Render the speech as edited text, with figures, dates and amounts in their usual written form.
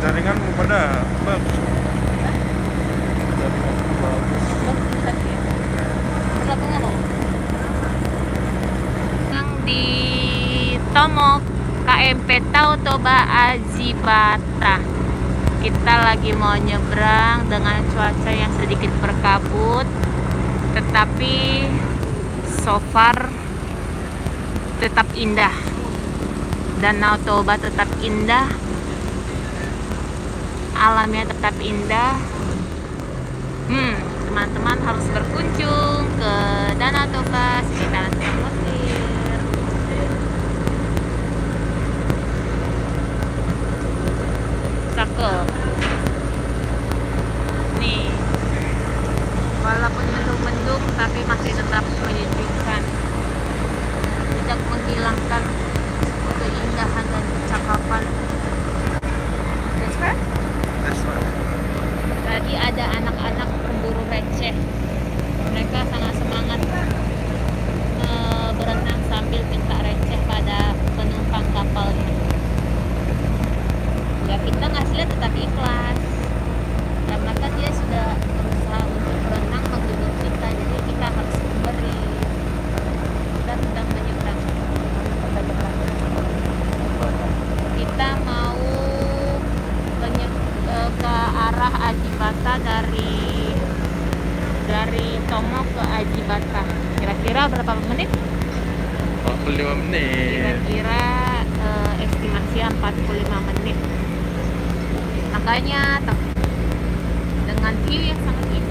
Jaringan pada bagus. Yang di Tomok KMP Toba Ajibata. Kita lagi mau nyebrang dengan cuaca yang sedikit berkabut, tetapi so far tetap indah. Danau Toba tetap indah, alamnya tetap indah. Teman-teman harus berkunjung ke Danau Toba sekitaran Samosir. Cakep. Nih, walaupun mendung-mendung tapi masih tetap menyejukkan, tidak menghilangkan keindahan dan kecakapan. That's right. Tadi ada anak-anak pemburu receh. Mereka sangat semangat berenang sambil minta receh pada penumpang kapalnya. Ya, kita ngasihnya tetap ikhlas, karena kan dia sudah berusaha untuk berenang menghibur kita, jadi kita harus memberi. Kita sedang menyeberang. Kita mau ke arah Ajibata dari Tomok ke Ajibata. Kira-kira berapa menit? 45 menit. Kira-kira estimasi 45 menit. Makanya dengan view yang sangat indah.